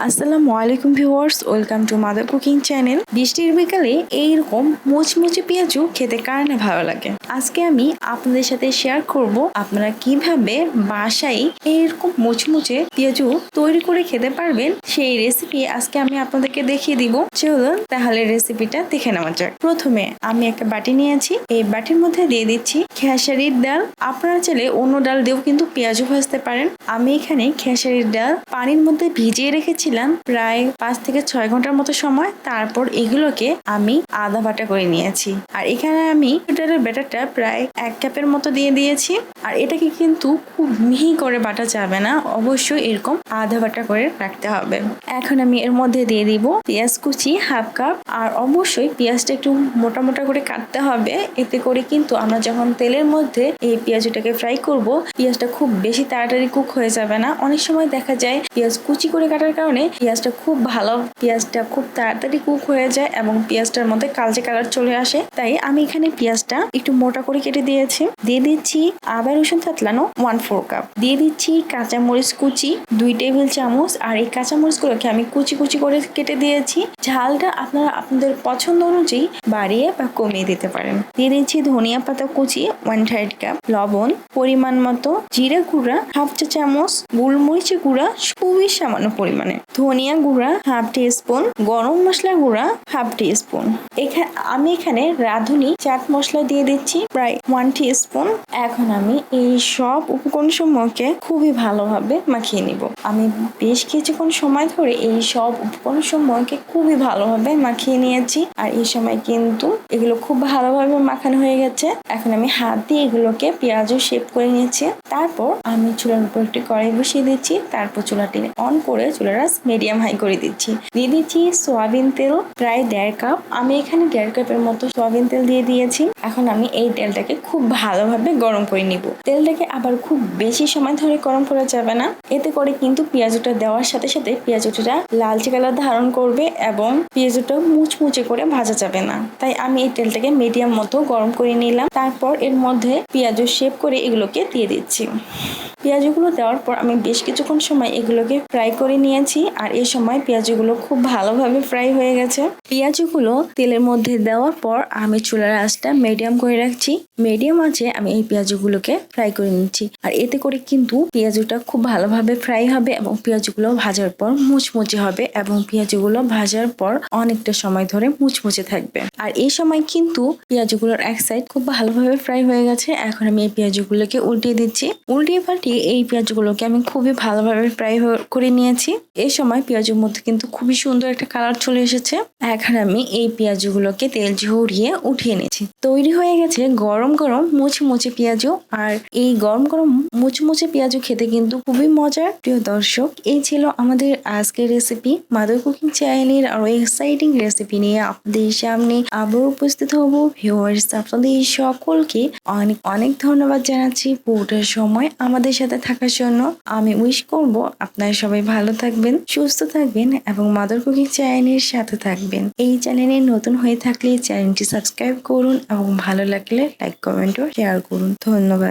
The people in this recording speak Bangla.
আসসালামু আলাইকুম viewers, welcome to mother cooking channel. বৃষ্টির বিকালে এইরকম মুচমুচে পেঁয়াজু খেতে কার না ভালো লাগে। আজকে আমি আপনাদের সাথে শেয়ার করব আপনারা কিভাবে বাসায় এইরকম মুচমুচে পেঁয়াজু তৈরি করে খেতে পারবেন, সেই রেসিপি আজকে আমি আপনাদেরকে দেখিয়ে দিব। চলুন তাহলে রেসিপিটা দেখে নেওয়া যাক। প্রথমে আমি একটা বাটি নিয়েছি, এই বাটির মধ্যে দিয়ে দিচ্ছি খেসারির ডাল। আপনারা চাইলে অন্য ডাল দিয়েও কিন্তু পেঁয়াজু ভাজতে পারেন। আমি এখানে খেসারির ডাল পানির মধ্যে ভিজিয়ে রেখেছিলাম প্রায় 5 থেকে 6 ঘন্টার মতো সময়। তারপর এগুলোকে আমি আদা বাটা করে নিয়েছি। আর এখানে আমি ডালের ব্যাটারটা প্রায় 1 কাপের মতো দিয়ে দিয়েছি। আর এটাকে কিন্তু খুব মিহি করে বাটা যাবে না, অবশ্যই এরকম আদা বাটা করে রাখতে হবে। এখন আমি এর মধ্যে দিয়ে দিব পেঁয়াজ কুচি 1/2 কাপ। আর অবশ্যই পেঁয়াজটা একটু মোটা মোটা করে কাটতে হবে, এতে করে কিন্তু আমরা যখন তেলের মধ্যে এই পেঁয়াজটাকে ফ্রাই করব, পেঁয়াজটা খুব বেশি তাড়াতাড়ি কুক হয়ে যাবে না। অনেক সময় দেখা যায় পেঁয়াজ কুচি করে কাটার কারণে পেঁয়াজটা খুব তাড়াতাড়ি কুক হয়ে যায় এবং পেঁয়াজটার মধ্যে কালচে কালার চলে আসে। তাই আমি এখানে পেঁয়াজটা একটু মোটা করে কেটে দিয়েছি। দিয়ে দিচ্ছি আদা রসুন থেতলানো 1/4 কাপ। দিয়ে দিচ্ছি কাঁচামরিচ কুচি 2 টেবিল চামচ। আর এই কাঁচামরিচগুলোকে আমি কুচি কুচি করে কেটে দিয়েছি। ঝালটা আপনারা আপনাদের পছন্দ অনুযায়ী বাড়িয়ে বা কমিয়ে দিতে পারেন। দিয়ে দিচ্ছি ধনিয়া পাতা কুচি 1/3 কাপ, লবণ পরিমাণ মতো, জিরে গুঁড়া 1/2 চা চামচ, গোলমরিচের গুঁড়া খুবই সামান্য পরিমাণে, ধনিয়া গুঁড়া 1/2 টিস্পুন, গরম মশলা গুঁড়া 1/2 টিস্পুন। আমি এখানে রাঁধুনি চাট মশলা দিয়ে দিচ্ছি প্রায় 1 টিস্পুন। এখন আমি এই সব উপকরণ সমূহকে খুবই ভালোভাবে মাখিয়ে নিব। আমি বেশ কিছুক্ষণ সময় ধরে এই সব উপকরণ সমূহকে খুবই ভালোভাবে মাখিয়ে নিয়েছি। আর এই সময় কিন্তু এগুলো খুব ভালোভাবে মাখানো হয়ে গেছে। এখন আমি হাত দিয়ে এগুলোকে পেঁয়াজও শেপ করে নিয়েছি। তারপর আমি চুলার উপর একটি কড়াই বসিয়ে দিচ্ছি। তারপর চুলাটি অন করে চুলার আঁচ মিডিয়াম হাই করে দিচ্ছি। দিয়ে দিচ্ছি সয়াবিন তেল প্রায় 1/2 কাপ। আমি এখানে 1/2 কাপের মতো সয়াবিন তেল দিয়ে দিয়েছি। এখন আমি এই তেলটাকে খুব ভালোভাবে গরম করে নিব। তেলটাকে আবার খুব বেশি সময় ধরে গরম করা যাবে না, এতে করে কিন্তু পেঁয়াজুটা দেওয়ার সাথে সাথে পেঁয়াজুটা লালচে কালার ধারণ করবে এবং পেঁয়াজুটা মুচমুচে করে ভাজা যাবে না। তাই আমি এই তেলটাকে মিডিয়াম মতো গরম করে নিলাম। তারপর এর মধ্যে পেঁয়াজু শেপ করে এগুলোকে দিয়ে দিচ্ছি। পেঁয়াজগুলো দেওয়ার পর আমি বেশ কিছুক্ষণ সময় এগুলোকে ফ্রাই করে নিয়েছি। আর এই সময় পেঁয়াজগুলো খুব ভালোভাবে ফ্রাই হয়ে গেছে। পেঁয়াজগুলো তেলের মধ্যে দেওয়ার পর আমি চুলার আঁচটা মিডিয়াম করে রাখছি। মিডিয়াম আঁচে আমি এই পেঁয়াজগুলোকে ফ্রাই করে নিচ্ছি। আর এতে করে কিন্তু পেঁয়াজটা খুব ভালোভাবে ফ্রাই হবে এবং পেঁয়াজগুলো ভাজার পর মুচমুচে হবে এবং পেঁয়াজগুলো ভাজার পর অনেকটা সময় ধরে মুচমুচে থাকবে। আর এই সময় কিন্তু পেঁয়াজগুলোর এক সাইড খুব ভালোভাবে ফ্রাই হয়ে গেছে। এখন আমি এই পেঁয়াজগুলোকে উল্টিয়ে দিচ্ছি। উল্টিয়ে পাল্টিয়ে এই পেঁয়াজগুলোকে আমি খুবই ভালোভাবে ফ্রাই করে নিয়েছি। এই সময় পেঁয়াজের মধ্যে কিন্তু খুবই সুন্দর একটা কালার চলে এসেছে। এখন আমি এই পেঁয়াজগুলোকে তেল ঝরিয়ে উঠিয়ে নিয়েছি। তৈরি হয়ে গেছে গরম গরম মুচমুচে পেঁয়াজু। আর এই গরম গরম মুচমুচে পেঁয়াজু খেতে কিন্তু খুবই মজার। প্রিয় দর্শক, এই ছিল আমাদের আজকের রেসিপি। মাদার কুকিং চ্যানেলের আরো এক্সাইটিং রেসিপি নিয়ে আপনাদের সামনে আবার উপস্থিত হব। ভিউয়ার্স, আপনাদের সকলকে অনেক অনেক ধন্যবাদ জানাচ্ছি পুরোটা সময় আমাদের সাথে থাকার জন্য। আমি উইশ করব আপনারা সবাই ভালো থাকবেন, সুস্থ থাকবেন এবং মাদার কুকিং চ্যানেলের সাথে থাকবেন। এই চ্যানেলে নতুন হয়ে থাকলে চ্যানেলটি সাবস্ক্রাইব করুন এবং ভালো লাগলে লাইক কমেন্ট ও শেয়ার করুন। ধন্যবাদ।